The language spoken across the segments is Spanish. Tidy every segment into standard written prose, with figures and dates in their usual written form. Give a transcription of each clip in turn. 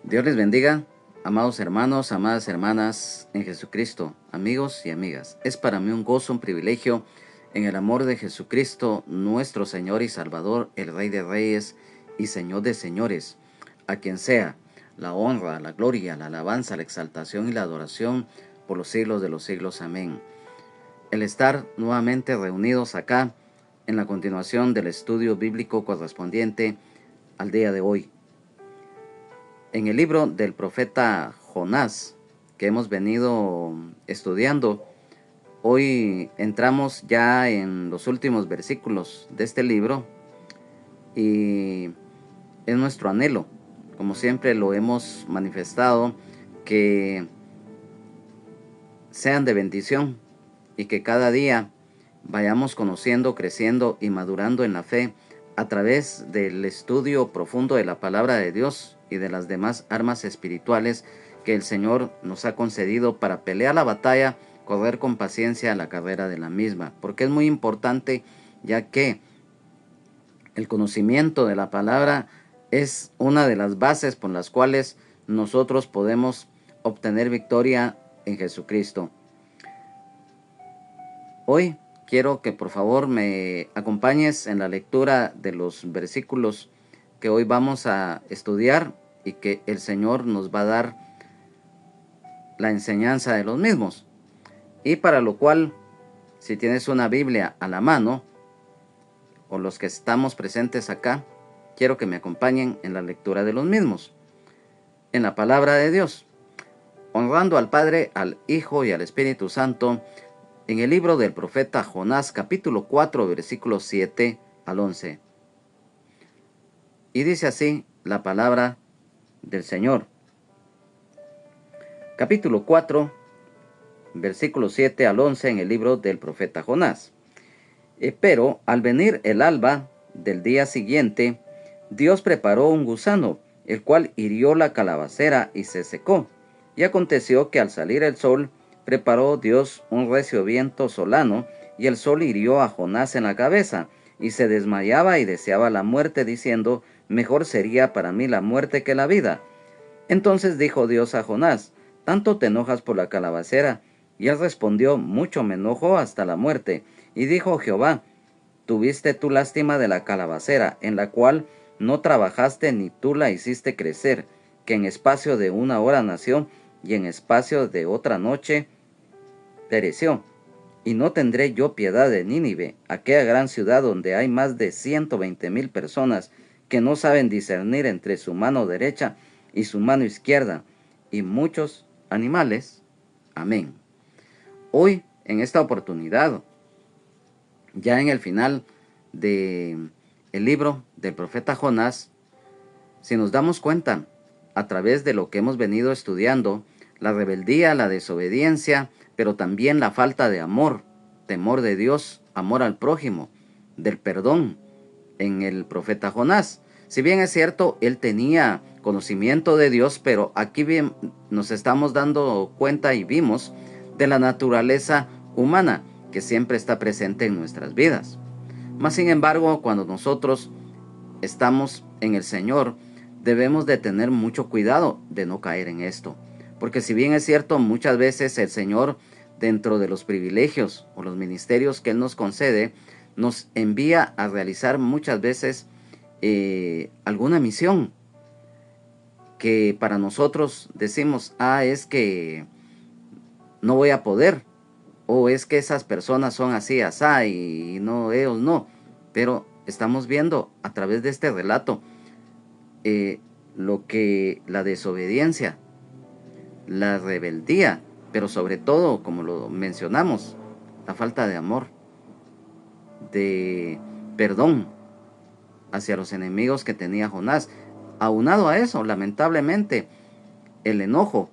Dios les bendiga, amados hermanos, amadas hermanas en Jesucristo, amigos y amigas. Es para mí un gozo, un privilegio en el amor de Jesucristo, nuestro Señor y Salvador, el Rey de Reyes y Señor de Señores, a quien sea la honra, la gloria, la alabanza, la exaltación y la adoración por los siglos de los siglos. Amén. El estar nuevamente reunidos acá en la continuación del estudio bíblico correspondiente al día de hoy. En el libro del profeta Jonás, que hemos venido estudiando, hoy entramos ya en los últimos versículos de este libro y es nuestro anhelo, como siempre lo hemos manifestado, que sean de bendición y que cada día vayamos conociendo, creciendo y madurando en la fe a través del estudio profundo de la palabra de Dios y de las demás armas espirituales que el Señor nos ha concedido para pelear la batalla, correr con paciencia la carrera de la misma, porque es muy importante, ya que el conocimiento de la palabra es una de las bases por las cuales nosotros podemos obtener victoria en Jesucristo. Hoy quiero que por favor me acompañes en la lectura de los versículos que hoy vamos a estudiar y que el Señor nos va a dar la enseñanza de los mismos. Y para lo cual, si tienes una Biblia a la mano, o los que estamos presentes acá, quiero que me acompañen en la lectura de los mismos, en la palabra de Dios, honrando al Padre, al Hijo y al Espíritu Santo, en el libro del profeta Jonás, capítulo 4, versículos 7 al 11. Y dice así la palabra del Señor. Capítulo 4, versículos 7 al 11 en el libro del profeta Jonás. Pero al venir el alba del día siguiente, Dios preparó un gusano, el cual hirió la calabacera y se secó. Y aconteció que al salir el sol, preparó Dios un recio viento solano, y el sol hirió a Jonás en la cabeza, y se desmayaba y deseaba la muerte, diciendo: mejor sería para mí la muerte que la vida. Entonces dijo Dios a Jonás: ¿tanto te enojas por la calabacera? Y él respondió: mucho me enojo hasta la muerte. Y dijo Jehová: ¿tuviste tú lástima de la calabacera, en la cual no trabajaste ni tú la hiciste crecer, que en espacio de una hora nació, y en espacio de otra noche pereció? Y no tendré yo piedad de Nínive, aquella gran ciudad donde hay más de 120,000 personas que no saben discernir entre su mano derecha y su mano izquierda, y muchos animales. Amén. Hoy, en esta oportunidad, ya en el final de el libro del profeta Jonás, si nos damos cuenta, a través de lo que hemos venido estudiando, la rebeldía, la desobediencia, pero también la falta de amor, temor de Dios, amor al prójimo, del perdón en el profeta Jonás. Si bien es cierto, él tenía conocimiento de Dios, pero aquí bien nos estamos dando cuenta y vimos de la naturaleza humana que siempre está presente en nuestras vidas. Mas sin embargo, cuando nosotros estamos en el Señor, debemos de tener mucho cuidado de no caer en esto. Porque si bien es cierto, muchas veces el Señor, dentro de los privilegios o los ministerios que Él nos concede, nos envía a realizar muchas veces alguna misión que para nosotros decimos: es que no voy a poder, o es que esas personas son así, asá, y no, ellos no. Pero estamos viendo a través de este relato lo que la desobediencia, la rebeldía, pero sobre todo, como lo mencionamos, la falta de amor, de perdón hacia los enemigos que tenía Jonás. Aunado a eso, lamentablemente, el enojo,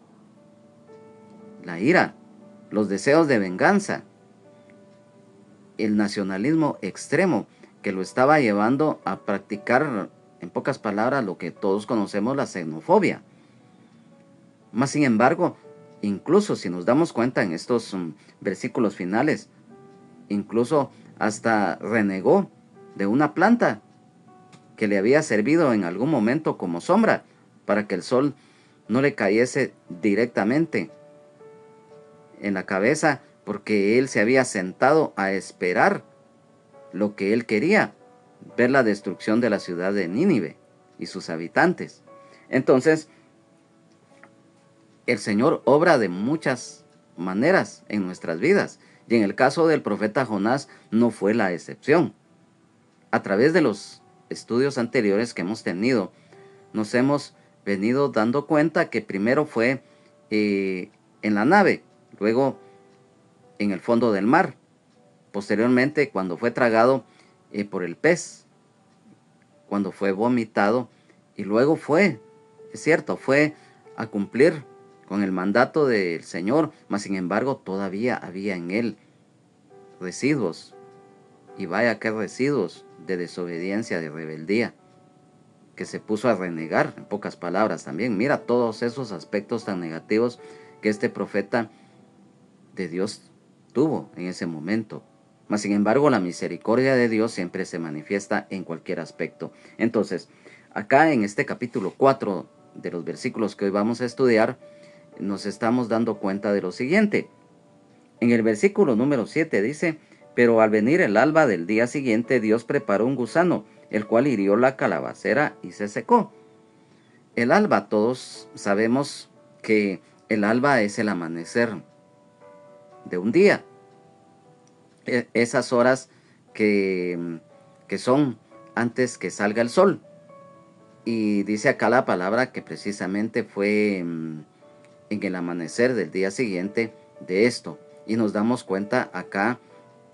la ira, los deseos de venganza, el nacionalismo extremo que lo estaba llevando a practicar, en pocas palabras, lo que todos conocemos, la xenofobia. Mas sin embargo, incluso si nos damos cuenta en estos versículos finales, incluso hasta renegó de una planta que le había servido en algún momento como sombra para que el sol no le cayese directamente en la cabeza, porque él se había sentado a esperar lo que él quería, ver la destrucción de la ciudad de Nínive y sus habitantes. Entonces, el Señor obra de muchas maneras en nuestras vidas, y en el caso del profeta Jonás no fue la excepción. A través de los estudios anteriores que hemos tenido, nos hemos venido dando cuenta que primero fue en la nave, luego en el fondo del mar, posteriormente cuando fue tragado por el pez, cuando fue vomitado, y luego fue, es cierto, fue a cumplir con el mandato del Señor, mas sin embargo todavía había en él residuos, y vaya que residuos de desobediencia, de rebeldía, que se puso a renegar, en pocas palabras también. Mira todos esos aspectos tan negativos que este profeta de Dios tuvo en ese momento. Mas sin embargo, la misericordia de Dios siempre se manifiesta en cualquier aspecto. Entonces, acá en este capítulo 4 de los versículos que hoy vamos a estudiar, nos estamos dando cuenta de lo siguiente. En el versículo número 7 dice: pero al venir el alba del día siguiente, Dios preparó un gusano, el cual hirió la calabacera y se secó. El alba, todos sabemos que el alba es el amanecer de un día. Esas horas que son antes que salga el sol. Y dice acá la palabra que precisamente fue en el amanecer del día siguiente de esto. Y nos damos cuenta acá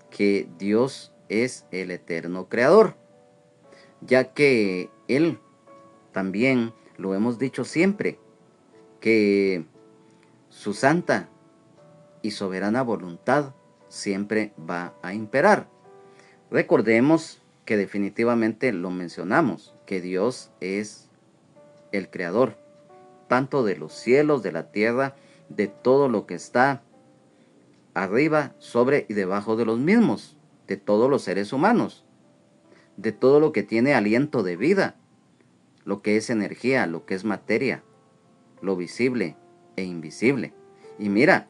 que Dios es el eterno creador, ya que Él también, lo hemos dicho siempre, que su santa y soberana voluntad siempre va a imperar. Recordemos que definitivamente lo mencionamos, que Dios es el creador, tanto de los cielos, de la tierra, de todo lo que está arriba, sobre y debajo de los mismos, de todos los seres humanos, de todo lo que tiene aliento de vida, lo que es energía, lo que es materia, lo visible e invisible. Y mira,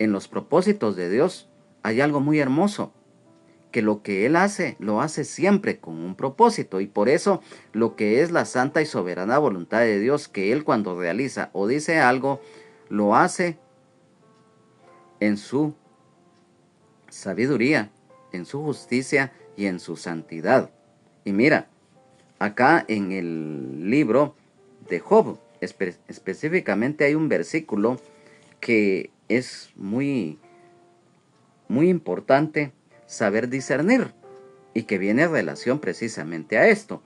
en los propósitos de Dios hay algo muy hermoso, que lo que Él hace, lo hace siempre con un propósito. Y por eso lo que es la santa y soberana voluntad de Dios, que Él cuando realiza o dice algo, lo hace en su sabiduría, en su justicia y en su santidad. Y mira, acá en el libro de Job, específicamente hay un versículo que es muy importante saber discernir y que viene en relación precisamente a esto.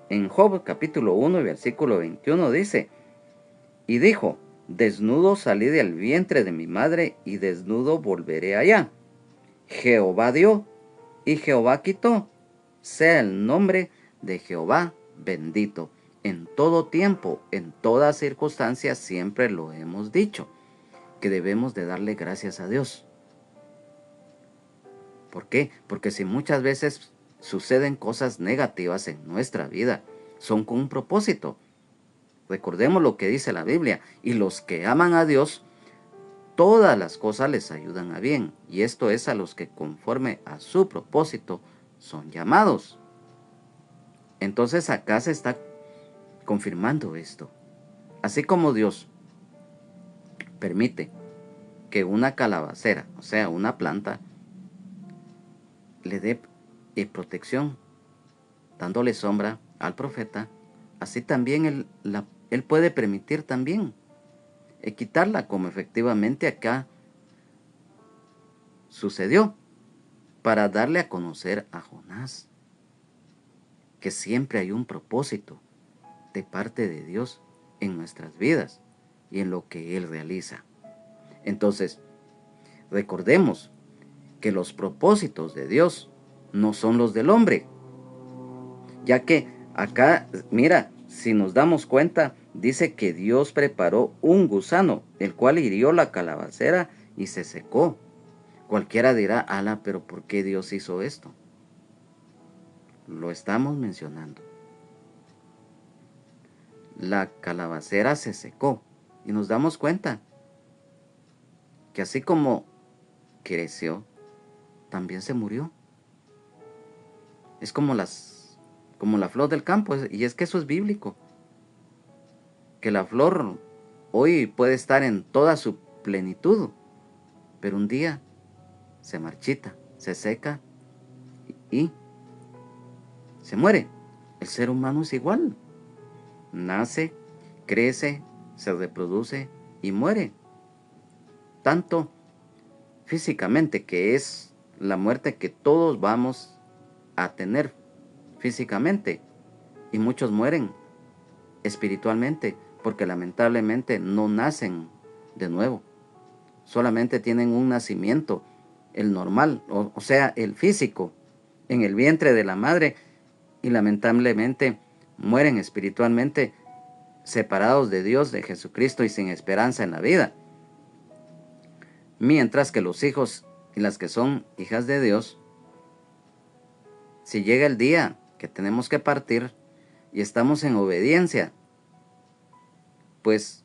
En Job capítulo 1 y versículo 21 dice: y dijo: desnudo salí del vientre de mi madre y desnudo volveré allá. Jehová dio y Jehová quitó. Sea el nombre de Jehová bendito. En todo tiempo, en toda circunstancia, siempre lo hemos dicho, que debemos de darle gracias a Dios. ¿Por qué? Porque si muchas veces suceden cosas negativas en nuestra vida, son con un propósito. Recordemos lo que dice la Biblia: y los que aman a Dios, todas las cosas les ayudan a bien, y esto es a los que conforme a su propósito son llamados. Entonces acá se está confirmando esto. Así como Dios permite que una calabacera, o sea, una planta, le dé protección, dándole sombra al profeta, así también él puede permitir también quitarla, como efectivamente acá sucedió, para darle a conocer a Jonás que siempre hay un propósito de parte de Dios en nuestras vidas y en lo que Él realiza. Entonces, recordemos que los propósitos de Dios no son los del hombre, ya que acá, mira, si nos damos cuenta, dice que Dios preparó un gusano, el cual hirió la calabacera y se secó. Cualquiera dirá: ala, pero ¿por qué Dios hizo esto? Lo estamos mencionando. la calabacera se secó y nos damos cuenta que así como creció, también se murió. Es como la flor del campo, y es que eso es bíblico, que la flor hoy puede estar en toda su plenitud, pero un día se marchita, se seca y se muere. El ser humano es igual. Nace, crece, se reproduce y muere. Tanto físicamente, que es la muerte que todos vamos a tener físicamente. Y muchos mueren espiritualmente porque lamentablemente no nacen de nuevo. Solamente tienen un nacimiento, el normal, o sea, el físico, en el vientre de la madre, y lamentablemente mueren espiritualmente separados de Dios, de Jesucristo, y sin esperanza en la vida. Mientras que los hijos y las que son hijas de Dios, si llega el día que tenemos que partir y estamos en obediencia, pues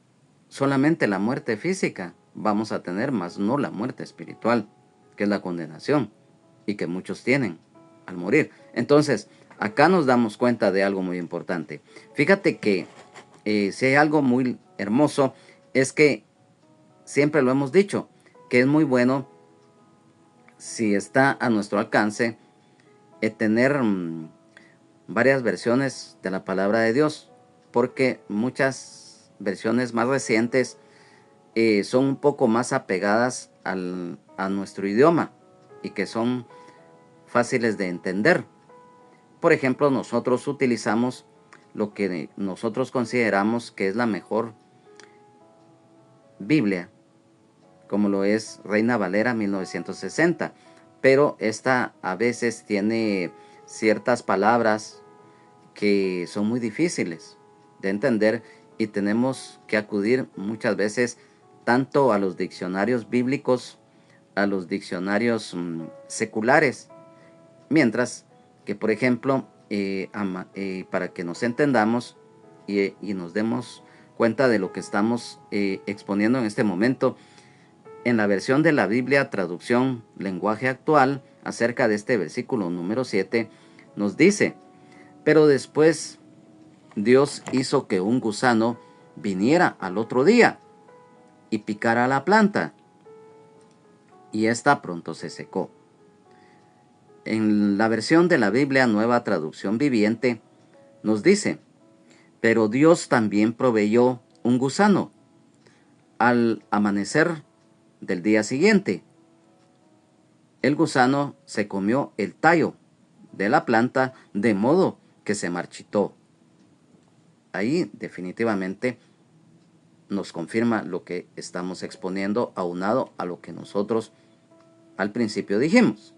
solamente la muerte física vamos a tener, más no la muerte espiritual, que es la condenación, y que muchos tienen al morir. Entonces, acá nos damos cuenta de algo muy importante. Fíjate que si hay algo muy hermoso, es que siempre lo hemos dicho, que es muy bueno, si está a nuestro alcance, tener varias versiones de la palabra de Dios, porque muchas versiones más recientes son un poco más apegadas a nuestro idioma y que son fáciles de entender. Por ejemplo, nosotros utilizamos lo que nosotros consideramos que es la mejor Biblia, como lo es Reina Valera 1960, pero esta a veces tiene ciertas palabras que son muy difíciles de entender y tenemos que acudir muchas veces tanto a los diccionarios bíblicos, a los diccionarios seculares, mientras que, por ejemplo, para que nos entendamos y nos demos cuenta de lo que estamos exponiendo en este momento, en la versión de la Biblia, traducción lenguaje actual, acerca de este versículo número 7, nos dice: pero después Dios hizo que un gusano viniera al otro día y picara la planta, y ésta pronto se secó. En la versión de la Biblia Nueva Traducción Viviente nos dice: pero Dios también proveyó un gusano al amanecer del día siguiente. El gusano se comió el tallo de la planta, de modo que se marchitó. Ahí definitivamente nos confirma lo que estamos exponiendo, aunado a lo que nosotros al principio dijimos.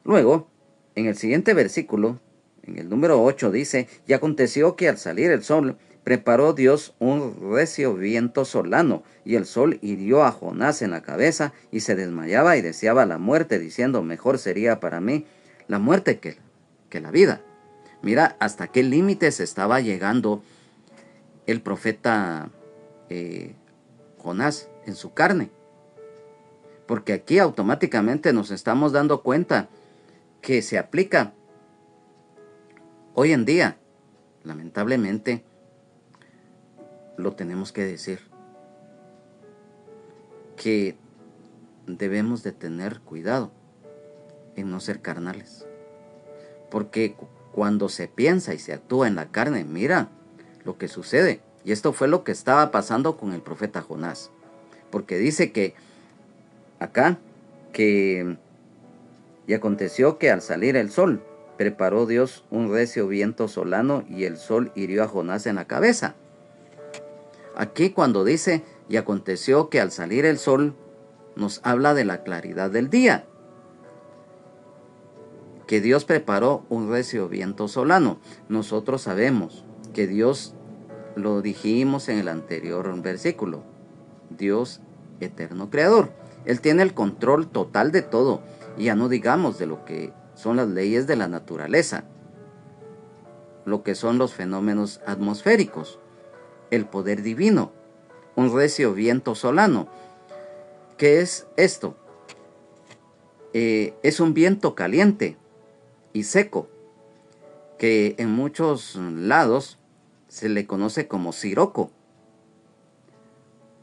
Luego, en el siguiente versículo, en el número 8, dice: y aconteció que al salir el sol, preparó Dios un recio viento solano, y el sol hirió a Jonás en la cabeza, y se desmayaba y deseaba la muerte, diciendo: mejor sería para mí la muerte que la vida. Mira hasta qué límites estaba llegando el profeta Jonás en su carne. Porque aquí automáticamente nos estamos dando cuenta que se aplica hoy en día. Lamentablemente, lo tenemos que decir, que debemos de tener cuidado en no ser carnales. Porque cuando se piensa y se actúa en la carne, mira lo que sucede. Y esto fue lo que estaba pasando con el profeta Jonás. Porque dice que acá, que y aconteció que al salir el sol, preparó Dios un recio viento solano, y el sol hirió a Jonás en la cabeza. Aquí cuando dice y aconteció que al salir el sol, nos habla de la claridad del día, que Dios preparó un recio viento solano. Nosotros sabemos que Dios, lo dijimos en el anterior versículo, Dios eterno creador. Él tiene el control total de todo, y ya no digamos de lo que son las leyes de la naturaleza. lo que son los fenómenos atmosféricos, el poder divino, un recio viento solano. ¿Qué es esto? Es un viento caliente y seco, que en muchos lados se le conoce como siroco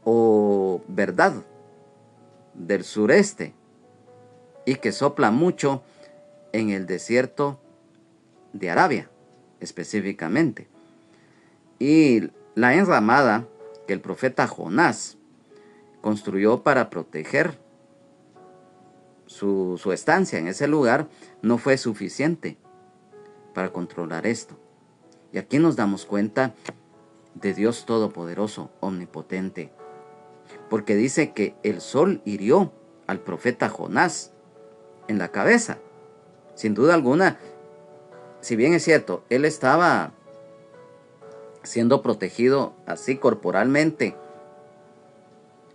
o verdad del sureste, y que sopla mucho en el desierto de Arabia específicamente. Y la enramada que el profeta Jonás construyó para proteger su estancia en ese lugar no fue suficiente para controlar esto. Y aquí nos damos cuenta de Dios Todopoderoso, omnipotente, porque dice que el sol hirió al profeta Jonás en la cabeza. Sin duda alguna, si bien es cierto, él estaba siendo protegido así corporalmente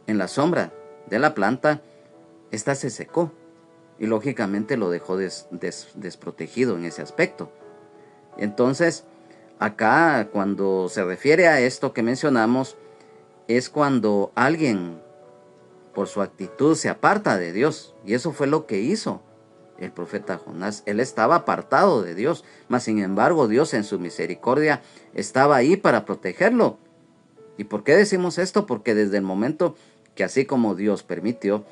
en la sombra de la planta, esta se secó y lógicamente lo dejó desprotegido en ese aspecto. Entonces, acá cuando se refiere a esto que mencionamos, es cuando alguien por su actitud se aparta de Dios, y eso fue lo que hizo el profeta Jonás. Él estaba apartado de Dios, mas sin embargo Dios en su misericordia estaba ahí para protegerlo. ¿Y por qué decimos esto? Porque desde el momento que así como Dios permitió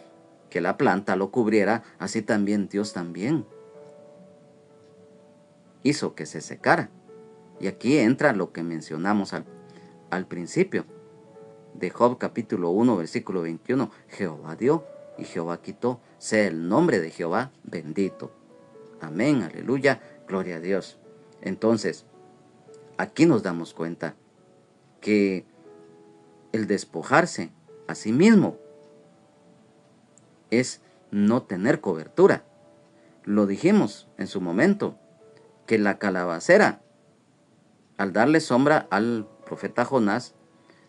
que la planta lo cubriera, así también Dios también hizo que se secara. Y aquí entra lo que mencionamos al principio de Job capítulo 1 versículo 21. Jehová dio y Jehová quitó, sea el nombre de Jehová bendito. Amén, aleluya, gloria a Dios. Entonces, aquí nos damos cuenta que el despojarse a sí mismo es no tener cobertura. Lo dijimos en su momento, que la calabacera, al darle sombra al profeta Jonás,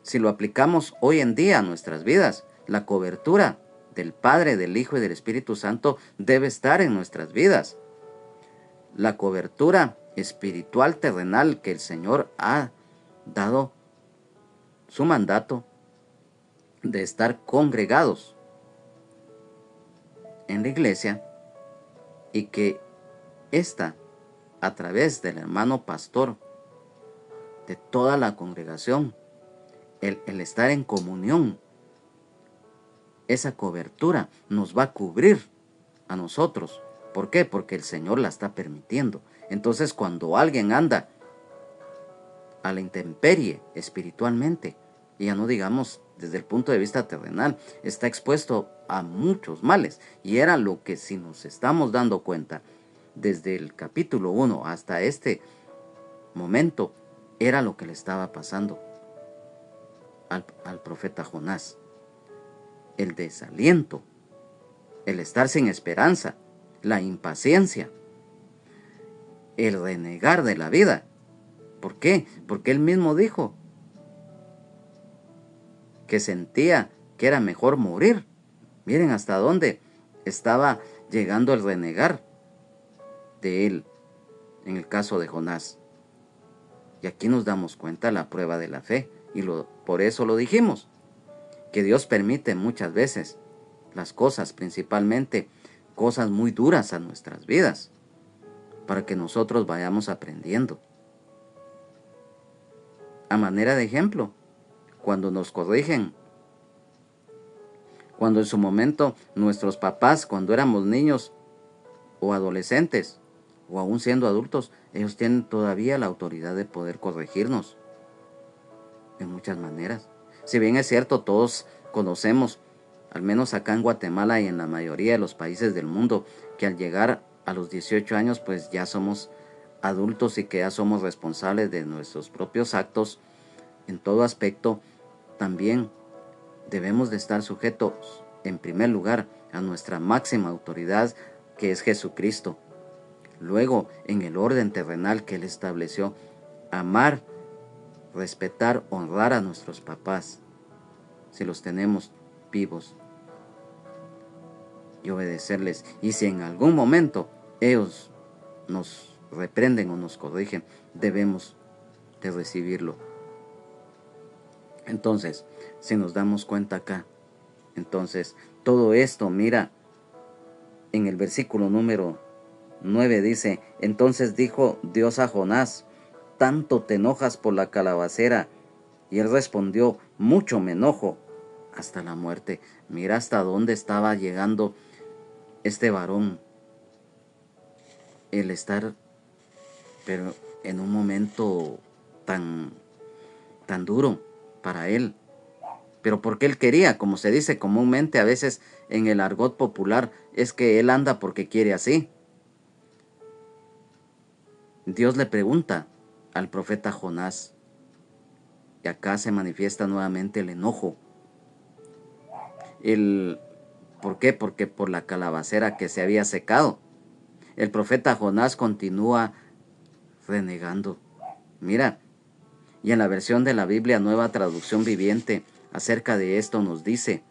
si lo aplicamos hoy en día a nuestras vidas, la cobertura del Padre, del Hijo y del Espíritu Santo debe estar en nuestras vidas. La cobertura espiritual terrenal que el Señor ha dado su mandato de estar congregados en la iglesia, y que ésta, a través del hermano pastor, de toda la congregación, el estar en comunión, esa cobertura nos va a cubrir a nosotros. ¿Por qué? Porque el Señor la está permitiendo. Entonces, cuando alguien anda a la intemperie espiritualmente, y ya no digamos desde el punto de vista terrenal, está expuesto a muchos males. Y era lo que, si nos estamos dando cuenta, desde el capítulo 1 hasta este momento, era lo que le estaba pasando al profeta Jonás. El desaliento, el estar sin esperanza, la impaciencia, el renegar de la vida. ¿Por qué? Porque él mismo dijo que sentía que era mejor morir. Miren hasta dónde estaba llegando el renegar de él en el caso de Jonás. Y aquí nos damos cuenta la prueba de la fe, y por eso lo dijimos, que Dios permite muchas veces las cosas, principalmente cosas muy duras a nuestras vidas, para que nosotros vayamos aprendiendo. A manera de ejemplo, cuando nos corrigen, cuando en su momento nuestros papás, cuando éramos niños o adolescentes, o aún siendo adultos, ellos tienen todavía la autoridad de poder corregirnos en muchas maneras. Si bien es cierto, todos conocemos, al menos acá en Guatemala y en la mayoría de los países del mundo, que al llegar a los 18 años pues ya somos adultos y que ya somos responsables de nuestros propios actos en todo aspecto. También debemos de estar sujetos en primer lugar a nuestra máxima autoridad, que es Jesucristo. Luego, en el orden terrenal que Él estableció, amar, respetar, honrar a nuestros papás, si los tenemos vivos, y obedecerles. Y si en algún momento ellos nos reprenden o nos corrigen, debemos de recibirlo. Entonces, si nos damos cuenta acá, entonces todo esto, mira, en el versículo número 9 dice: entonces dijo Dios a Jonás, ¿tanto te enojas por la calabacera? Y él respondió, mucho me enojo, hasta la muerte. Mira hasta dónde estaba llegando este varón, el estar, pero en un momento tan duro para él, pero porque él quería, como se dice comúnmente a veces en el argot popular, es que él anda porque quiere así. Dios le pregunta al profeta Jonás, y acá se manifiesta nuevamente el enojo. ¿Por qué? Porque por la calabacera que se había secado. El profeta Jonás continúa renegando. Mira, y en la versión de la Biblia Nueva Traducción Viviente, acerca de esto nos dice,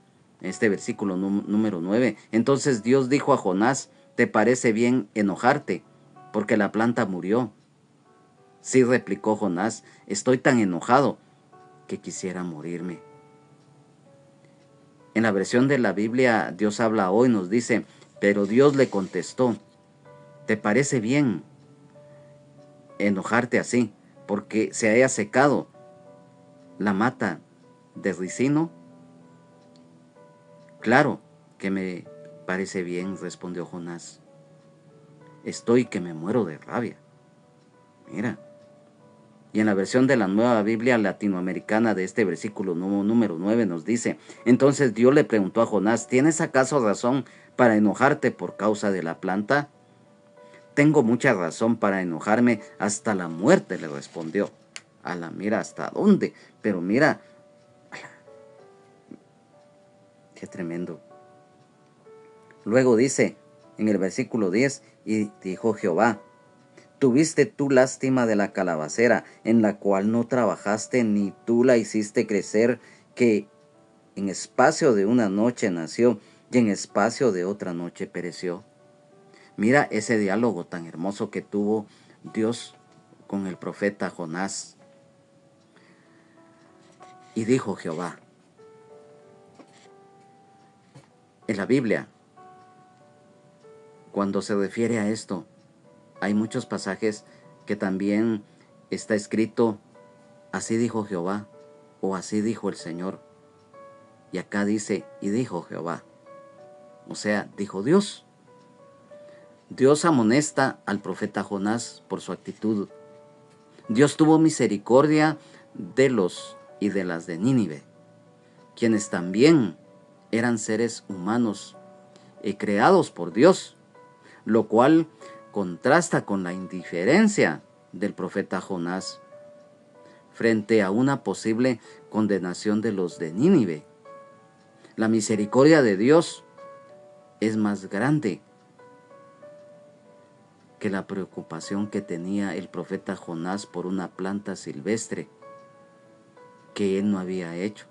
este versículo número 9, entonces Dios dijo a Jonás, ¿te parece bien enojarte? Porque la planta murió. Sí, replicó Jonás, estoy tan enojado que quisiera morirme. En la versión de la Biblia Dios habla hoy nos dice, pero Dios le contestó, ¿te parece bien enojarte así? Porque se haya secado la mata de ricino. Claro que me parece bien, respondió Jonás. Estoy que me muero de rabia. Mira. Y en la versión de la Nueva Biblia Latinoamericana de este versículo número 9 nos dice, entonces Dios le preguntó a Jonás, ¿tienes acaso razón para enojarte por causa de la planta? Tengo mucha razón para enojarme hasta la muerte, le respondió. Mira, ¿hasta dónde? Pero mira, qué tremendo. Luego dice en el versículo 10, y dijo Jehová, ¿tuviste tú lástima de la calabacera, en la cual no trabajaste ni tú la hiciste crecer, que en espacio de una noche nació y en espacio de otra noche pereció? Mira ese diálogo tan hermoso que tuvo Dios con el profeta Jonás. Y dijo Jehová. En la Biblia, cuando se refiere a esto, hay muchos pasajes que también está escrito, así dijo Jehová, o así dijo el Señor. Y acá dice, y dijo Jehová. O sea, dijo Dios. Dios amonesta al profeta Jonás por su actitud. Dios tuvo misericordia de los y de las de Nínive, quienes también eran seres humanos creados por Dios, lo cual contrasta con la indiferencia del profeta Jonás frente a una posible condenación de los de Nínive. La misericordia de Dios es más grande que la preocupación que tenía el profeta Jonás por una planta silvestre que él no había hecho,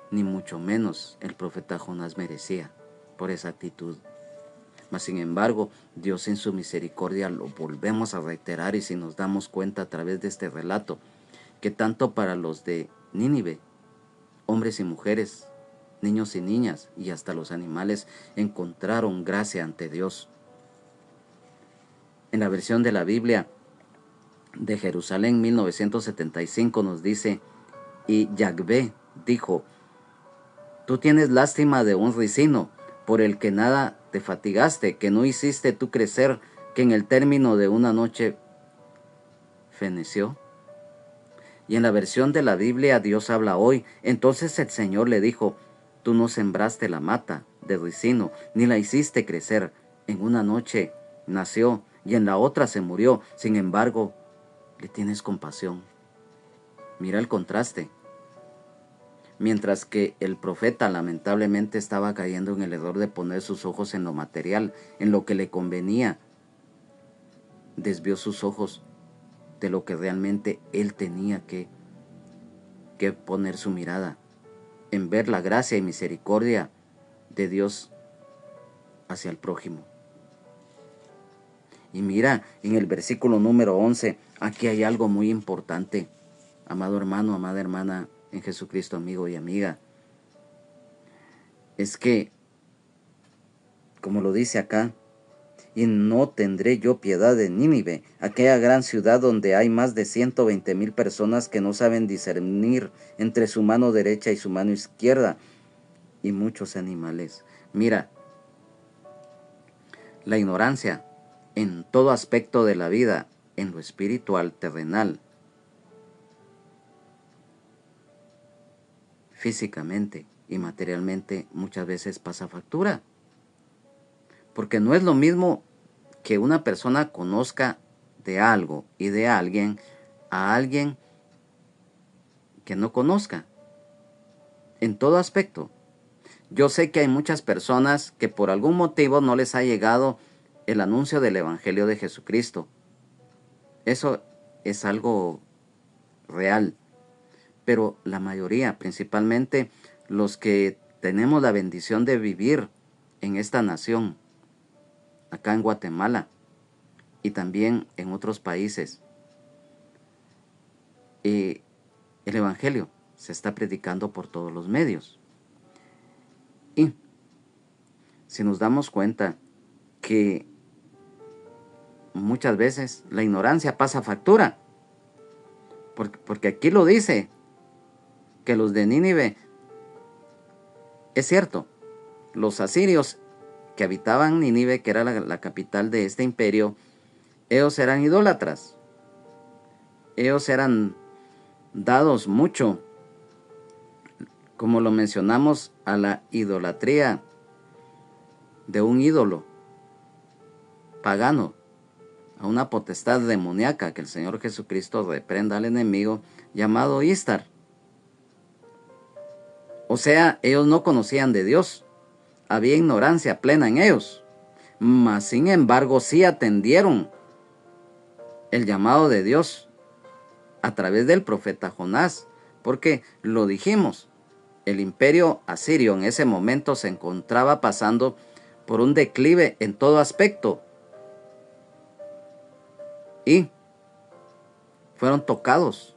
ni mucho menos el profeta Jonás merecía por esa actitud. Mas sin embargo, Dios en su misericordia, lo volvemos a reiterar, y si nos damos cuenta a través de este relato, que tanto para los de Nínive, hombres y mujeres, niños y niñas, y hasta los animales, encontraron gracia ante Dios. En la versión de la Biblia de Jerusalén 1975 nos dice, y Yahvé dijo, tú tienes lástima de un ricino, por el que nada te fatigaste, que no hiciste tú crecer, que en el término de una noche feneció. Y en la versión de la Biblia Dios habla hoy, entonces el Señor le dijo, tú no sembraste la mata de ricino, ni la hiciste crecer, en una noche nació, y en la otra se murió, sin embargo, le tienes compasión. Mira el contraste. Mientras que el profeta lamentablemente estaba cayendo en el error de poner sus ojos en lo material, en lo que le convenía, desvió sus ojos de lo que realmente él tenía que poner su mirada, en ver la gracia y misericordia de Dios hacia el prójimo. Y mira, en el versículo número 11, aquí hay algo muy importante. Amado hermano, amada hermana, en Jesucristo, amigo y amiga. Es que, como lo dice acá, y no tendré yo piedad de Nínive, aquella gran ciudad donde hay más de 120,000 personas que no saben discernir entre su mano derecha y su mano izquierda, y muchos animales. Mira, la ignorancia en todo aspecto de la vida, en lo espiritual, terrenal, físicamente y materialmente, muchas veces pasa factura. Porque no es lo mismo que una persona conozca de algo y de alguien a alguien que no conozca. En todo aspecto. Yo sé que hay muchas personas que por algún motivo no les ha llegado el anuncio del Evangelio de Jesucristo. Eso es algo real. Pero la mayoría, principalmente los que tenemos la bendición de vivir en esta nación, acá en Guatemala y también en otros países, el Evangelio se está predicando por todos los medios. Y si nos damos cuenta que muchas veces la ignorancia pasa factura, porque aquí lo dice, que los de Nínive, es cierto, los asirios que habitaban Nínive, que era la capital de este imperio, ellos eran idólatras. Ellos eran dados mucho, como lo mencionamos, a la idolatría de un ídolo pagano, a una potestad demoníaca que el Señor Jesucristo reprenda al enemigo, llamado Istar. O sea, ellos no conocían de Dios, había ignorancia plena en ellos, mas sin embargo sí atendieron el llamado de Dios a través del profeta Jonás, porque lo dijimos, el imperio asirio en ese momento se encontraba pasando por un declive en todo aspecto y fueron tocados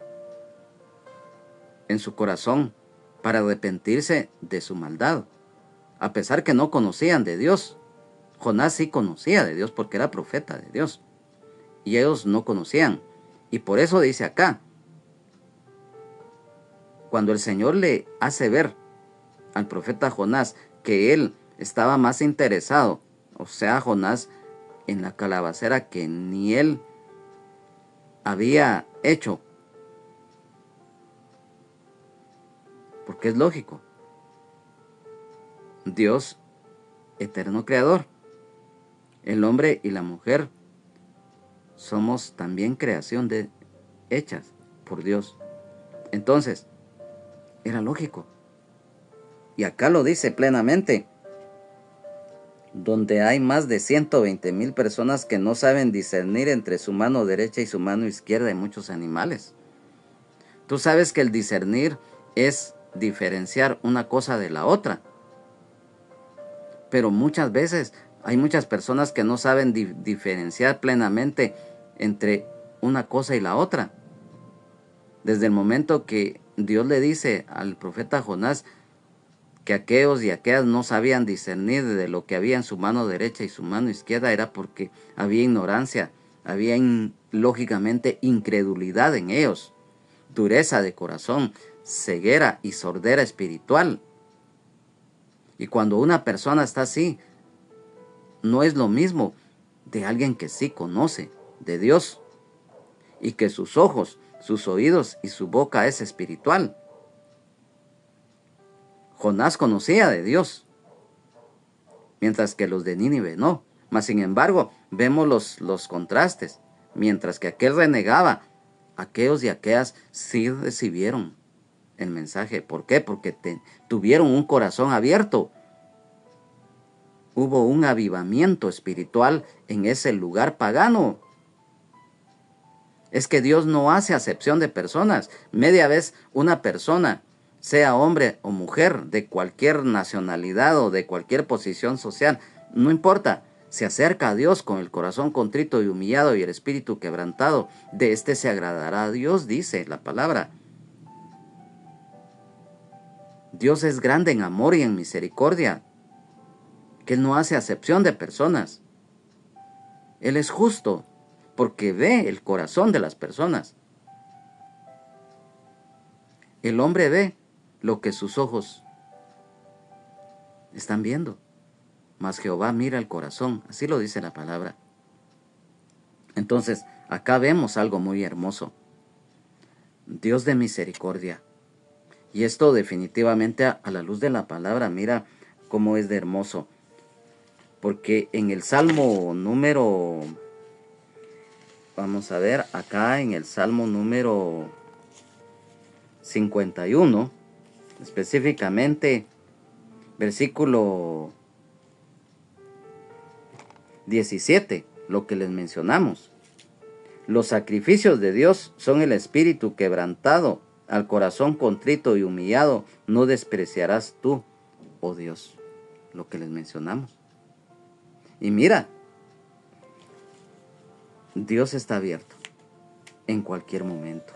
en su corazón para arrepentirse de su maldad, a pesar que no conocían de Dios. Jonás sí conocía de Dios porque era profeta de Dios, y ellos no conocían. Y por eso dice acá, cuando el Señor le hace ver al profeta Jonás que él estaba más interesado, o sea, Jonás, en la calabacera que ni él había hecho, porque es lógico, Dios, eterno creador, el hombre y la mujer somos también creación hechas por Dios. Entonces, era lógico. Y acá lo dice plenamente, donde hay más de 120,000 personas que no saben discernir entre su mano derecha y su mano izquierda, y muchos animales. Tú sabes que el discernir es diferenciar una cosa de la otra. Pero muchas veces hay muchas personas que no saben diferenciar plenamente entre una cosa y la otra. Desde el momento que Dios le dice al profeta Jonás que aquellos y aquellas no sabían discernir de lo que había en su mano derecha y su mano izquierda, era porque había ignorancia, había lógicamente incredulidad en ellos, dureza de corazón, ceguera y sordera espiritual. Y cuando una persona está así, no es lo mismo de alguien que sí conoce de Dios y que sus ojos, sus oídos y su boca es espiritual. Jonás conocía de Dios, mientras que los de Nínive no. Mas sin embargo, vemos los contrastes. Mientras que aquel renegaba, aquellos y aquellas sí recibieron el mensaje. ¿Por qué? Porque tuvieron un corazón abierto. Hubo un avivamiento espiritual en ese lugar pagano. Es que Dios no hace acepción de personas. Media vez una persona, sea hombre o mujer, de cualquier nacionalidad o de cualquier posición social, no importa. se acerca a Dios con el corazón contrito y humillado y el espíritu quebrantado, de éste se agradará a Dios, dice la palabra. Dios es grande en amor y en misericordia, que Él no hace acepción de personas. Él es justo, porque ve el corazón de las personas. El hombre ve lo que sus ojos están viendo, mas Jehová mira el corazón, así lo dice la palabra. Entonces, acá vemos algo muy hermoso. Dios de misericordia. Y esto definitivamente a la luz de la palabra, mira cómo es de hermoso. Porque en el Salmo número, vamos a ver, acá en el Salmo número 51, específicamente versículo 17, lo que les mencionamos. Los sacrificios de Dios son el espíritu quebrantado, al corazón contrito y humillado no despreciarás tú, oh Dios, lo que les mencionamos. Y mira, Dios está abierto en cualquier momento,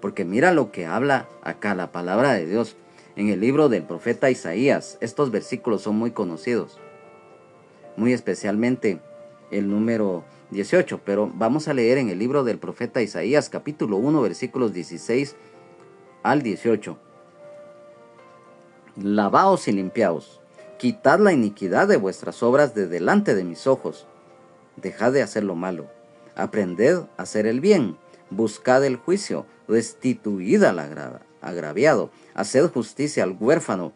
porque mira lo que habla acá la palabra de Dios en el libro del profeta Isaías. Estos versículos son muy conocidos, muy especialmente el número 18, pero vamos a leer en el libro del profeta Isaías, capítulo 1, versículos 16 al 18. Lavaos y limpiaos, quitad la iniquidad de vuestras obras de delante de mis ojos. Dejad de hacer lo malo, aprended a hacer el bien, buscad el juicio, restituid al agraviado, haced justicia al huérfano,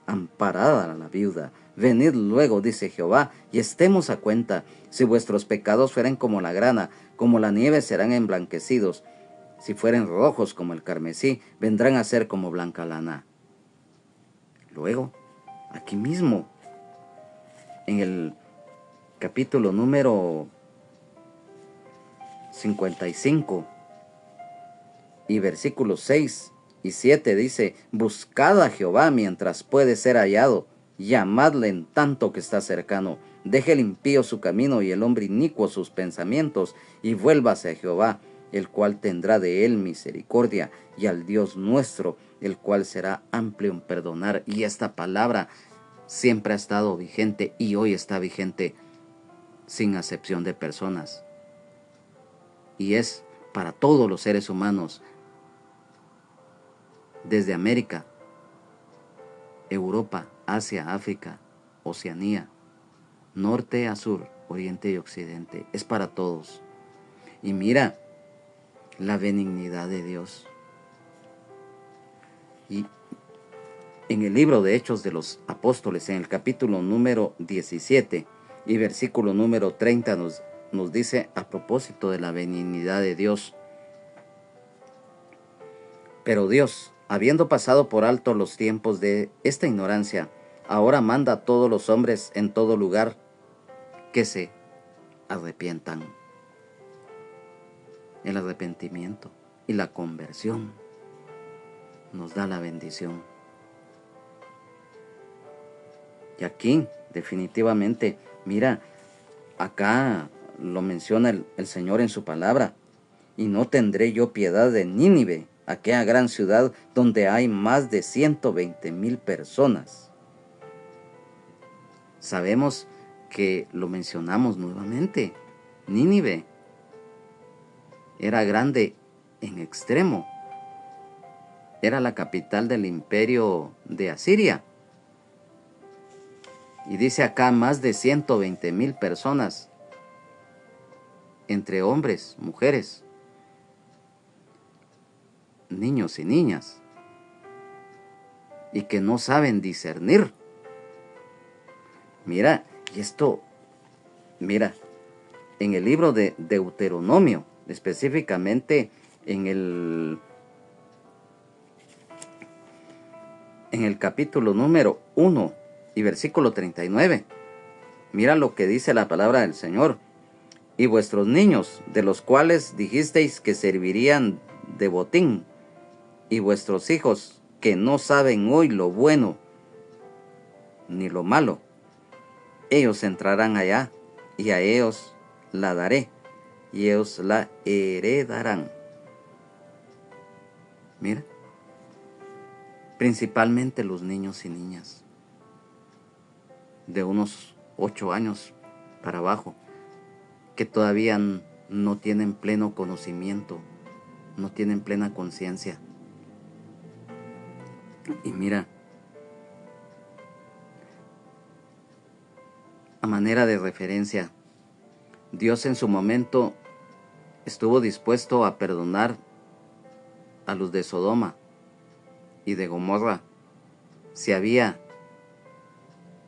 amparad a la viuda. Venid luego, dice Jehová, y estemos a cuenta. Si vuestros pecados fueren como la grana, como la nieve serán emblanquecidos. Si fueren rojos como el carmesí, vendrán a ser como blanca lana. Luego, aquí mismo, en el capítulo número 55 y versículos 6 y 7 dice: buscad a Jehová mientras puede ser hallado, llamadle en tanto que está cercano. Deje el impío su camino y el hombre inicuo sus pensamientos, y vuélvase a Jehová, el cual tendrá de él misericordia, y al Dios nuestro, el cual será amplio en perdonar. Y esta palabra siempre ha estado vigente y hoy está vigente sin acepción de personas. Y es para todos los seres humanos, desde América, Europa, Asia, África, Oceanía, norte a sur, oriente y occidente. Es para todos. Y mira la benignidad de Dios. Y en el libro de Hechos de los Apóstoles, en el capítulo número 17 y versículo número 30 nos dice a propósito de la benignidad de Dios: pero Dios, habiendo pasado por alto los tiempos de esta ignorancia, ahora manda a todos los hombres en todo lugar que se arrepientan. El arrepentimiento y la conversión nos da la bendición. Y aquí, definitivamente, mira, acá lo menciona el Señor en su palabra: y no tendré yo piedad de Nínive, aquella gran ciudad donde hay más de 120,000 personas. Sabemos que lo mencionamos nuevamente. Nínive era grande en extremo. Era la capital del imperio de Asiria. Y dice acá más de 120,000 personas, entre hombres, mujeres, niños y niñas, y que no saben discernir. Mira, y esto, mira, en el libro de Deuteronomio, específicamente en el capítulo número 1 y versículo 39, mira lo que dice la palabra del Señor: y vuestros niños, de los cuales dijisteis que servirían de botín, y vuestros hijos, que no saben hoy lo bueno ni lo malo, ellos entrarán allá y a ellos la daré, y ellos la heredarán. Mira, principalmente los niños y niñas de unos 8 años para abajo, que todavía no tienen pleno conocimiento, no tienen plena conciencia. Y mira, a manera de referencia, Dios en su momento estuvo dispuesto a perdonar a los de Sodoma y de Gomorra si había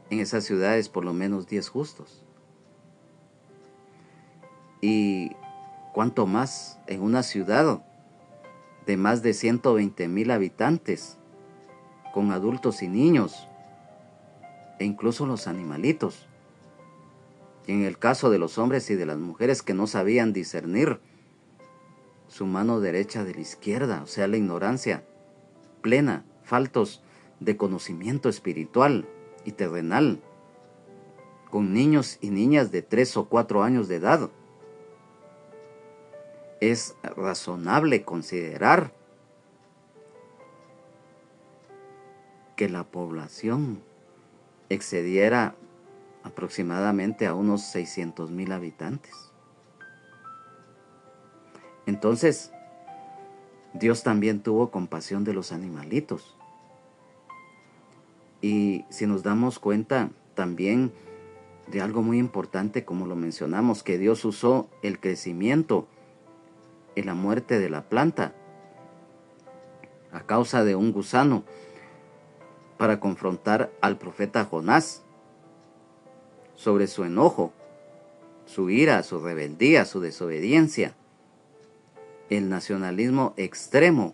en esas ciudades por lo menos 10 justos. Y cuánto más en una ciudad de más de 120,000 habitantes, con adultos y niños, e incluso los animalitos. Y en el caso de los hombres y de las mujeres que no sabían discernir su mano derecha de la izquierda, o sea, la ignorancia plena, faltos de conocimiento espiritual y terrenal, con niños y niñas de 3 o 4 años de edad. Es razonable considerar que la población excediera aproximadamente a unos 600,000 habitantes. Entonces, Dios también tuvo compasión de los animalitos. Y si nos damos cuenta también de algo muy importante, como lo mencionamos, que Dios usó el crecimiento y la muerte de la planta a causa de un gusano para confrontar al profeta Jonás sobre su enojo, su ira, su rebeldía, su desobediencia, el nacionalismo extremo,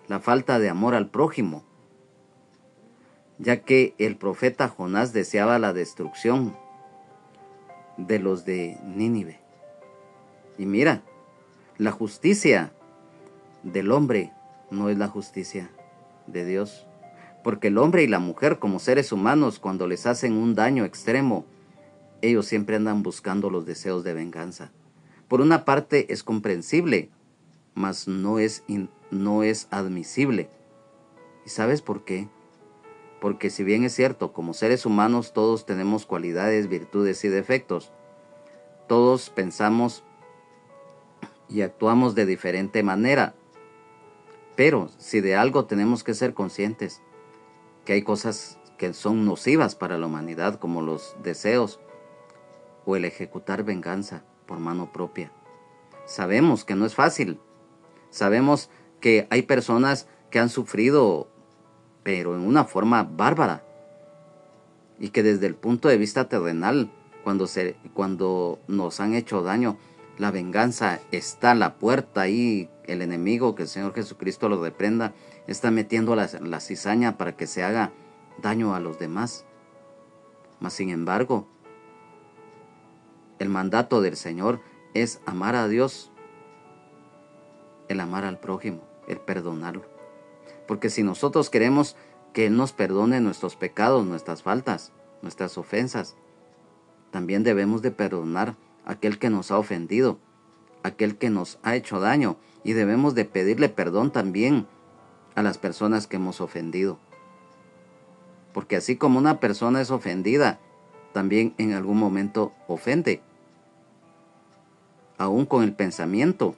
la falta de amor al prójimo, ya que el profeta Jonás deseaba la destrucción de los de Nínive. Y mira, la justicia del hombre no es la justicia de Dios, porque el hombre y la mujer como seres humanos, cuando les hacen un daño extremo, ellos siempre andan buscando los deseos de venganza. Por una parte es comprensible, mas no es admisible. ¿Y sabes por qué? Porque si bien es cierto, como seres humanos todos tenemos cualidades, virtudes y defectos, todos pensamos y actuamos de diferente manera, pero si de algo tenemos que ser conscientes, que hay cosas que son nocivas para la humanidad, como los deseos o el ejecutar venganza por mano propia. Sabemos que no es fácil, sabemos que hay personas que han sufrido, pero en una forma bárbara, y que desde el punto de vista terrenal, cuando nos han hecho daño, la venganza está a la puerta ahí. El enemigo, que el Señor Jesucristo lo reprenda, está metiendo la cizaña para que se haga daño a los demás. Mas sin embargo, el mandato del Señor es amar a Dios, el amar al prójimo, el perdonarlo. Porque si nosotros queremos que Él nos perdone nuestros pecados, nuestras faltas, nuestras ofensas, también debemos de perdonar a aquel que nos ha ofendido, aquel que nos ha hecho daño, y debemos de pedirle perdón también a las personas que hemos ofendido. Porque así como una persona es ofendida, también en algún momento ofende. Aún con el pensamiento,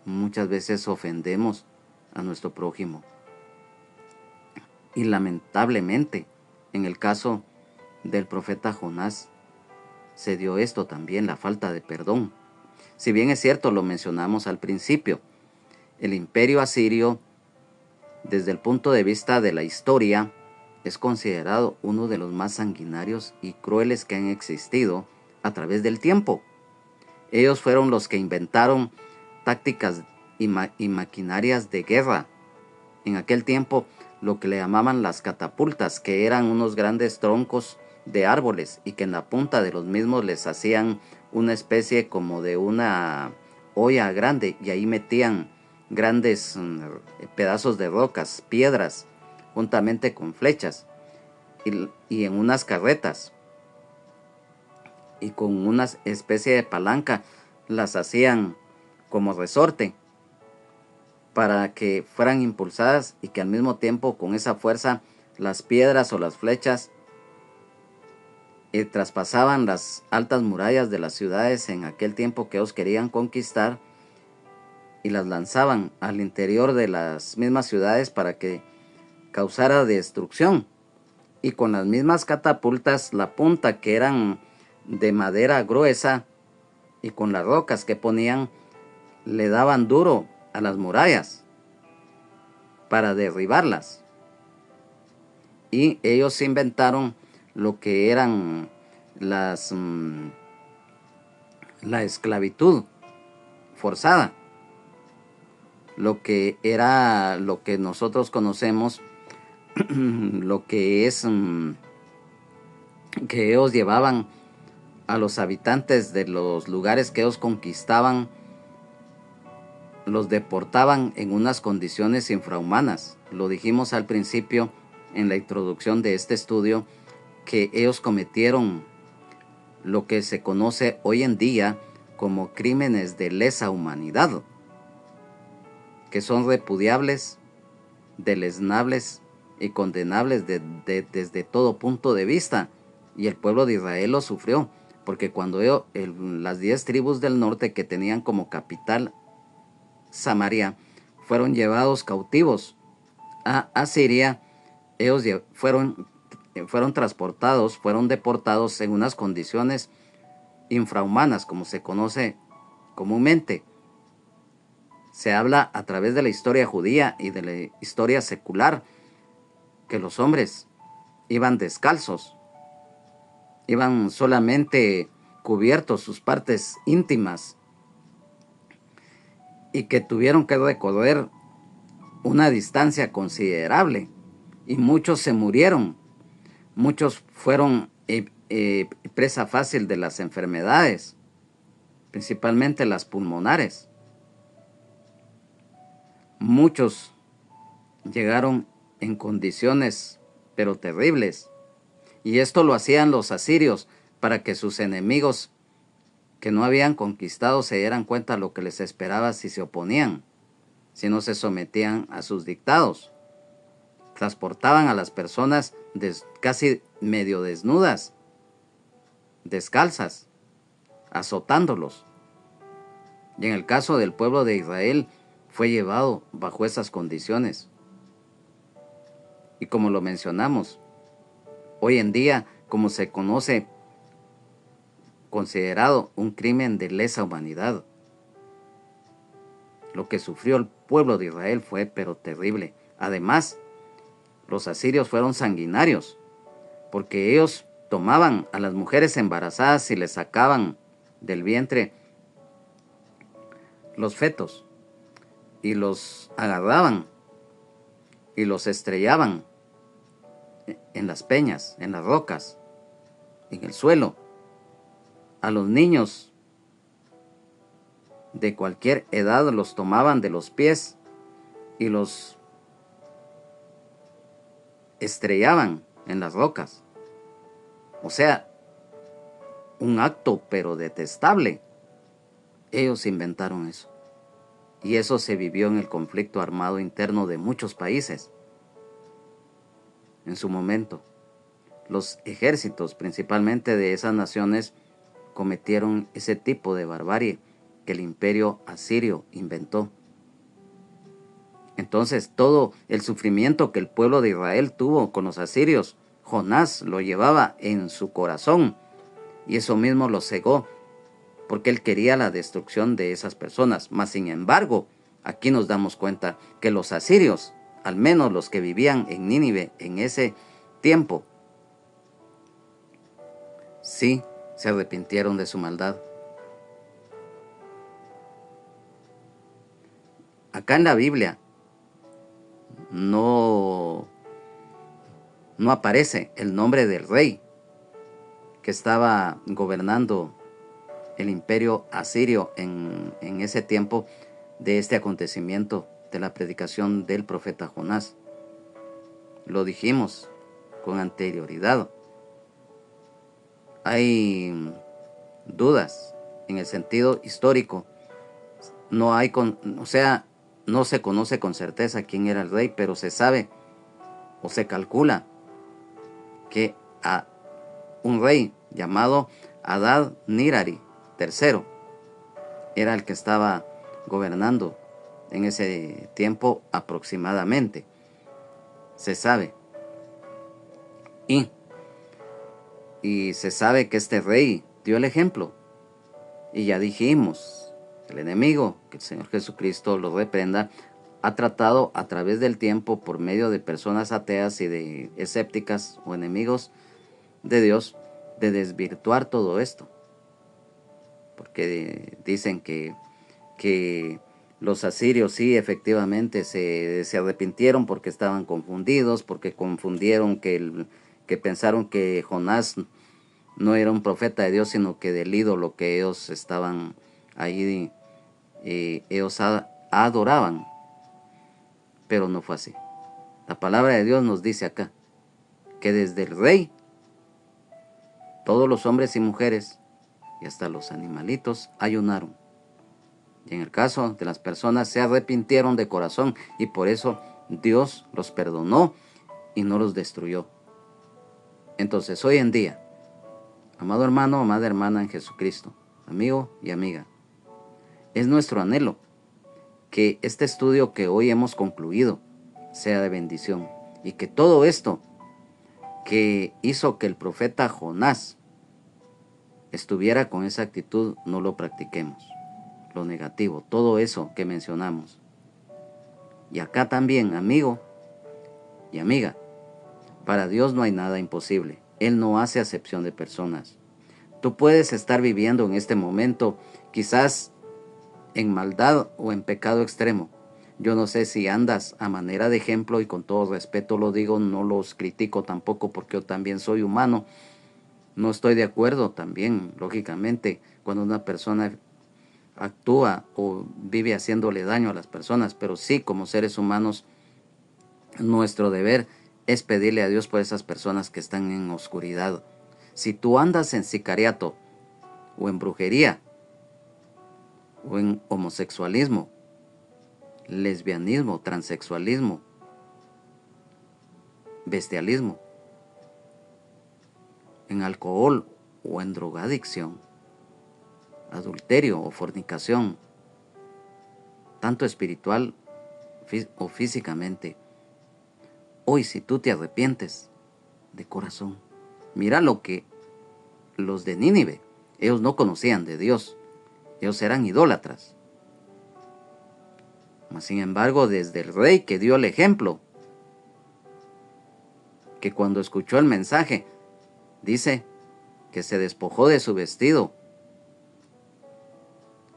muchas veces ofendemos a nuestro prójimo. Y lamentablemente, en el caso del profeta Jonás, se dio esto también, la falta de perdón. Si bien es cierto, lo mencionamos al principio, el imperio asirio, desde el punto de vista de la historia, es considerado uno de los más sanguinarios y crueles que han existido a través del tiempo. Ellos fueron los que inventaron tácticas y maquinarias de guerra. En aquel tiempo, lo que le llamaban las catapultas, que eran unos grandes troncos de árboles y que en la punta de los mismos les hacían una especie como de una olla grande, y ahí metían grandes pedazos de rocas, piedras, juntamente con flechas, y en unas carretas. y con una especie de palanca las hacían como resorte para que fueran impulsadas y que al mismo tiempo con esa fuerza las piedras o las flechas traspasaban las altas murallas de las ciudades en aquel tiempo que ellos querían conquistar y las lanzaban al interior de las mismas ciudades para que causara destrucción. Y con las mismas catapultas, la punta que eran de madera gruesa y con las rocas que ponían, le daban duro a las murallas para derribarlas. Y ellos inventaron lo que eran la esclavitud forzada, lo que era lo que nosotros conocemos, lo que es que ellos llevaban a los habitantes de los lugares que ellos conquistaban, los deportaban en unas condiciones infrahumanas. Lo dijimos al principio en la introducción de este estudio, que ellos cometieron lo que se conoce hoy en día como crímenes de lesa humanidad, que son repudiables, deleznables y condenables desde todo punto de vista. Y el pueblo de Israel lo sufrió, porque cuando las 10 tribus del norte que tenían como capital Samaria fueron llevados cautivos a Asiria, ellos fueron transportados, fueron deportados en unas condiciones infrahumanas, como se conoce comúnmente. Se habla a través de la historia judía y de la historia secular que los hombres iban descalzos, iban solamente cubiertos sus partes íntimas y que tuvieron que recorrer una distancia considerable y muchos se murieron, muchos fueron presa fácil de las enfermedades, principalmente las pulmonares. Muchos llegaron en condiciones pero terribles, y esto lo hacían los asirios para que sus enemigos que no habían conquistado se dieran cuenta de lo que les esperaba si se oponían, si no se sometían a sus dictados. Transportaban a las personas casi medio desnudas, descalzas, azotándolos. Y en el caso del pueblo de Israel fue llevado bajo esas condiciones. Y como lo mencionamos, hoy en día, como se conoce, considerado un crimen de lesa humanidad. Lo que sufrió el pueblo de Israel fue pero terrible. Además, los asirios fueron sanguinarios, porque ellos tomaban a las mujeres embarazadas y les sacaban del vientre los fetos y los agarraban y los estrellaban en las peñas, en las rocas, en el suelo. A los niños de cualquier edad los tomaban de los pies y los estrellaban en las rocas. O sea, un acto pero detestable. Ellos inventaron eso. Y eso se vivió en el conflicto armado interno de muchos países. En su momento, los ejércitos, principalmente de esas naciones, cometieron ese tipo de barbarie que el imperio asirio inventó. Entonces, todo el sufrimiento que el pueblo de Israel tuvo con los asirios, Jonás lo llevaba en su corazón, y eso mismo lo cegó, porque él quería la destrucción de esas personas. Mas, sin embargo, aquí nos damos cuenta que los asirios, al menos los que vivían en Nínive en ese tiempo, sí se arrepintieron de su maldad. Acá en la Biblia no aparece el nombre del rey que estaba gobernando el imperio asirio en ese tiempo de este acontecimiento de la predicación del profeta Jonás. Lo dijimos con anterioridad. Hay dudas en el sentido histórico. No hay, o sea, no se conoce con certeza quién era el rey, pero se sabe o se calcula que a un rey llamado Adad Nirari III era el que estaba gobernando en ese tiempo aproximadamente. Se sabe. Y se sabe que este rey dio el ejemplo. Y ya dijimos, el enemigo, que el Señor Jesucristo lo reprenda, ha tratado a través del tiempo, por medio de personas ateas y de escépticas o enemigos de Dios, de desvirtuar todo esto. Porque dicen que los asirios sí efectivamente se arrepintieron porque estaban confundidos, porque confundieron que pensaron que Jonás no era un profeta de Dios, sino que del ídolo que ellos estaban ahí, ellos adoraban. Pero no fue así. La palabra de Dios nos dice acá que desde el rey, todos los hombres y mujeres y hasta los animalitos ayunaron. Y en el caso de las personas se arrepintieron de corazón y por eso Dios los perdonó y no los destruyó. Entonces hoy en día, amado hermano, amada hermana en Jesucristo, amigo y amiga, es nuestro anhelo que este estudio que hoy hemos concluido sea de bendición y que todo esto que hizo que el profeta Jonás estuviera con esa actitud no lo practiquemos. Lo negativo, todo eso que mencionamos. Y acá también, amigo y amiga, para Dios no hay nada imposible. Él no hace acepción de personas. Tú puedes estar viviendo en este momento quizás en maldad o en pecado extremo. Yo no sé si andas a manera de ejemplo, y con todo respeto lo digo, no los critico tampoco porque yo también soy humano. No estoy de acuerdo también, lógicamente, cuando una persona actúa o vive haciéndole daño a las personas, pero sí, como seres humanos, nuestro deber es pedirle a Dios por esas personas que están en oscuridad. Si tú andas en sicariato o en brujería o en homosexualismo, lesbianismo, transexualismo, bestialismo, en alcohol o en drogadicción, adulterio o fornicación, tanto espiritual o físicamente, hoy si tú te arrepientes de corazón, mira lo que los de Nínive, ellos no conocían de Dios, ellos eran idólatras. Mas sin embargo, desde el rey que dio el ejemplo, que cuando escuchó el mensaje, dice que se despojó de su vestido,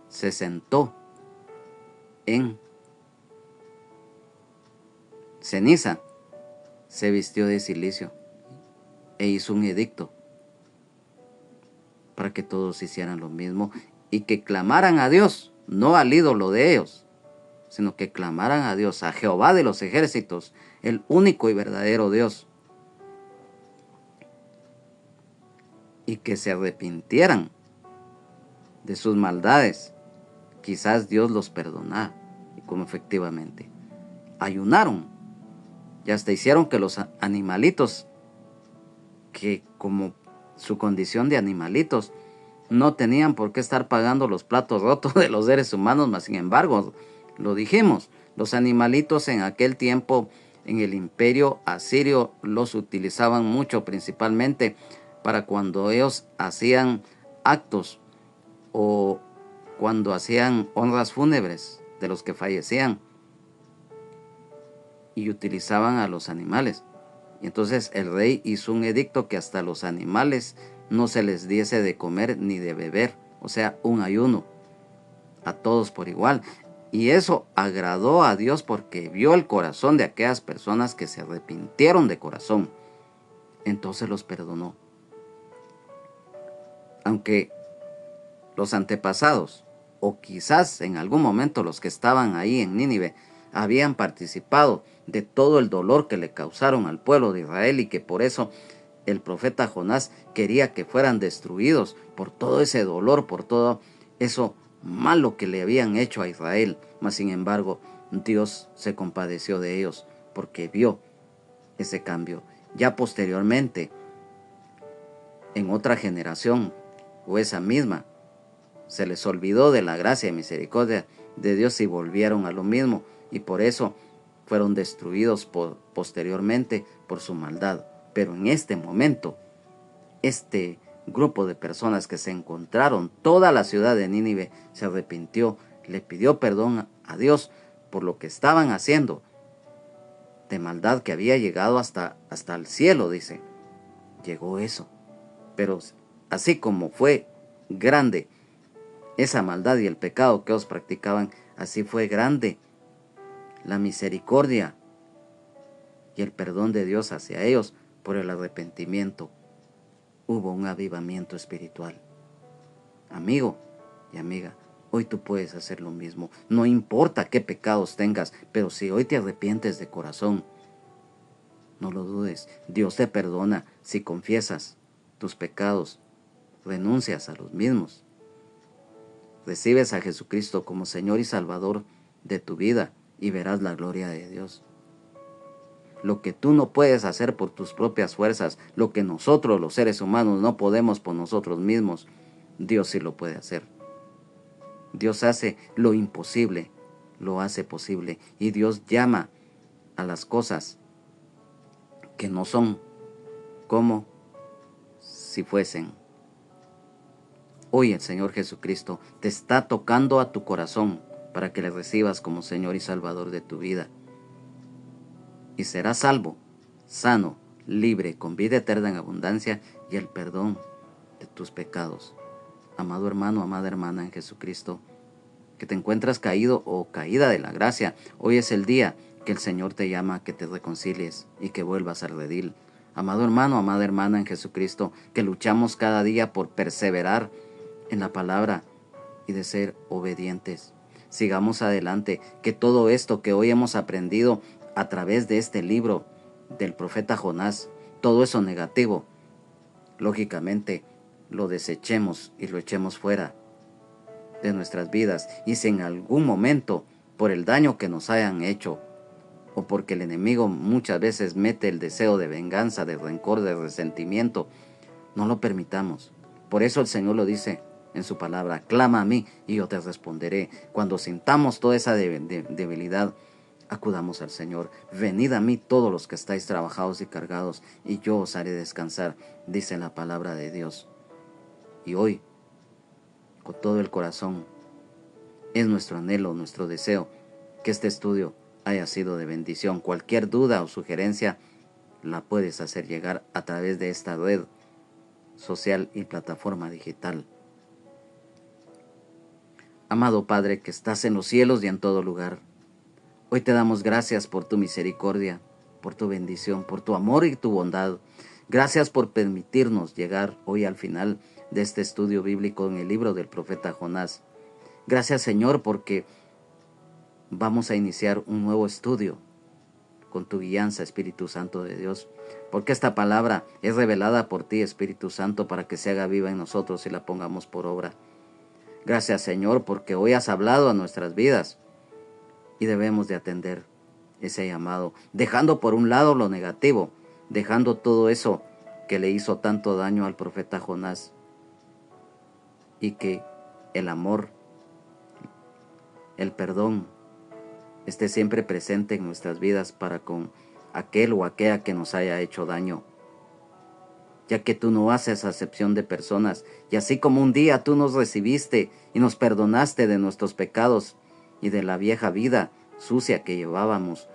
se sentó en ceniza, se vistió de cilicio e hizo un edicto para que todos hicieran lo mismo y que clamaran a Dios, no al ídolo de ellos, sino que clamaran a Dios, a Jehová de los ejércitos, el único y verdadero Dios, y que se arrepintieran de sus maldades. Quizás Dios los perdonara, y como efectivamente ayunaron, y hasta hicieron que los animalitos, que como su condición de animalitos, no tenían por qué estar pagando los platos rotos de los seres humanos, mas sin embargo, lo dijimos, los animalitos en aquel tiempo en el imperio asirio los utilizaban mucho, principalmente para cuando ellos hacían actos o cuando hacían honras fúnebres de los que fallecían, y utilizaban a los animales. Y entonces el rey hizo un edicto que hasta los animales no se les diese de comer ni de beber, o sea, un ayuno a todos por igual. Y eso agradó a Dios porque vio el corazón de aquellas personas que se arrepintieron de corazón. Entonces los perdonó. Aunque los antepasados, o quizás en algún momento los que estaban ahí en Nínive, habían participado de todo el dolor que le causaron al pueblo de Israel y que por eso el profeta Jonás quería que fueran destruidos por todo ese dolor, por todo eso malo que le habían hecho a Israel. Mas sin embargo, Dios se compadeció de ellos porque vio ese cambio. Ya posteriormente, en otra generación, o esa misma, se les olvidó de la gracia y misericordia de Dios y volvieron a lo mismo, y por eso fueron destruidos posteriormente por su maldad. Pero en este momento, este grupo de personas que se encontraron, toda la ciudad de Nínive se arrepintió, le pidió perdón a Dios por lo que estaban haciendo de maldad que había llegado hasta el cielo, dice. Llegó eso. Pero así como fue grande esa maldad y el pecado que ellos practicaban, así fue grande la misericordia y el perdón de Dios hacia ellos por el arrepentimiento. Hubo un avivamiento espiritual. Amigo y amiga, hoy tú puedes hacer lo mismo. No importa qué pecados tengas, pero si hoy te arrepientes de corazón, no lo dudes, Dios te perdona si confiesas tus pecados, renuncias a los mismos. Recibes a Jesucristo como Señor y Salvador de tu vida y verás la gloria de Dios. Lo que tú no puedes hacer por tus propias fuerzas, lo que nosotros los seres humanos no podemos por nosotros mismos, Dios sí lo puede hacer. Dios hace lo imposible, lo hace posible, y Dios llama a las cosas que no son como si fuesen. Hoy el Señor Jesucristo te está tocando a tu corazón para que le recibas como Señor y Salvador de tu vida. Y serás salvo, sano, libre, con vida eterna en abundancia y el perdón de tus pecados. Amado hermano, amada hermana en Jesucristo, que te encuentras caído o caída de la gracia, hoy es el día que el Señor te llama a que te reconcilies y que vuelvas al redil. Amado hermano, amada hermana en Jesucristo, que luchamos cada día por perseverar en la palabra y de ser obedientes. Sigamos adelante, que todo esto que hoy hemos aprendido a través de este libro del profeta Jonás, todo eso negativo, lógicamente lo desechemos y lo echemos fuera de nuestras vidas. Y si en algún momento, por el daño que nos hayan hecho, o porque el enemigo muchas veces mete el deseo de venganza, de rencor, de resentimiento, no lo permitamos. Por eso el Señor lo dice en su palabra: clama a mí y yo te responderé. Cuando sintamos toda esa debilidad, acudamos al Señor. Venid a mí todos los que estáis trabajados y cargados, y yo os haré descansar, dice la palabra de Dios. Y hoy, con todo el corazón, es nuestro anhelo, nuestro deseo, que este estudio haya sido de bendición. Cualquier duda o sugerencia la puedes hacer llegar a través de esta red social y plataforma digital. Amado Padre que estás en los cielos y en todo lugar, hoy te damos gracias por tu misericordia, por tu bendición, por tu amor y tu bondad. Gracias por permitirnos llegar hoy al final de este estudio bíblico en el libro del profeta Jonás. Gracias, Señor, porque vamos a iniciar un nuevo estudio con tu guianza, Espíritu Santo de Dios, porque esta palabra es revelada por ti, Espíritu Santo, para que se haga viva en nosotros y la pongamos por obra. Gracias, Señor, porque hoy has hablado a nuestras vidas y debemos de atender ese llamado, dejando por un lado lo negativo, dejando todo eso que le hizo tanto daño al profeta Jonás, y que el amor, el perdón, esté siempre presente en nuestras vidas para con aquel o aquella que nos haya hecho daño, ya que tú no haces acepción de personas, y así como un día tú nos recibiste y nos perdonaste de nuestros pecados y de la vieja vida sucia que llevábamos,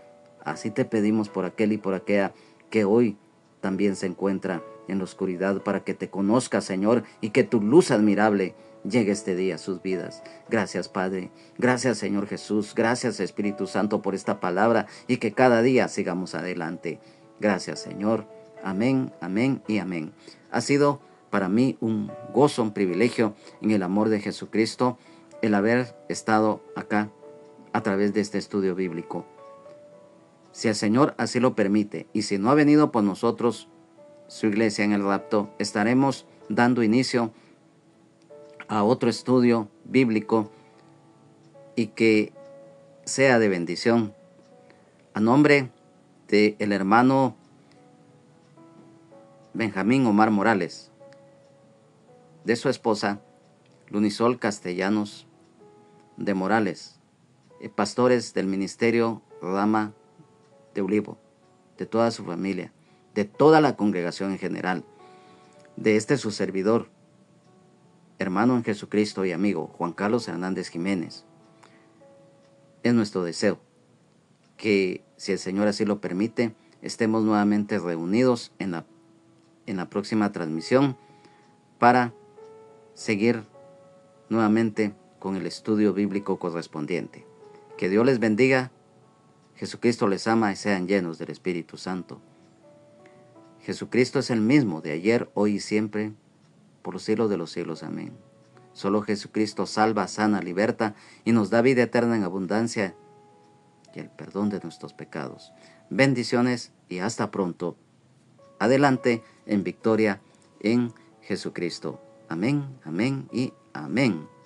así te pedimos por aquel y por aquella que hoy también se encuentra en la oscuridad, para que te conozca, Señor, y que tu luz admirable llegue este día a sus vidas. Gracias, Padre. Gracias, Señor Jesús. Gracias, Espíritu Santo, por esta palabra, y que cada día sigamos adelante. Gracias, Señor. Amén, amén y amén. Ha sido para mí un gozo, un privilegio en el amor de Jesucristo el haber estado acá a través de este estudio bíblico. Si el Señor así lo permite, y si no ha venido por nosotros su iglesia en el rapto, estaremos dando inicio a otro estudio bíblico y que sea de bendición. A nombre del hermano Benjamín Omar Morales, de su esposa Lunisol Castellanos de Morales, pastores del ministerio Rama de Olivo, de toda su familia, de toda la congregación en general, de este su servidor, hermano en Jesucristo y amigo Juan Carlos Hernández Jiménez. Es nuestro deseo que, si el Señor así lo permite, estemos nuevamente reunidos en la próxima transmisión para seguir nuevamente con el estudio bíblico correspondiente. Que Dios les bendiga, Jesucristo les ama y sean llenos del Espíritu Santo. Jesucristo es el mismo de ayer, hoy y siempre, por los siglos de los siglos. Amén. Solo Jesucristo salva, sana, liberta y nos da vida eterna en abundancia y el perdón de nuestros pecados. Bendiciones y hasta pronto. Adelante en victoria en Jesucristo. Amén, amén y amén.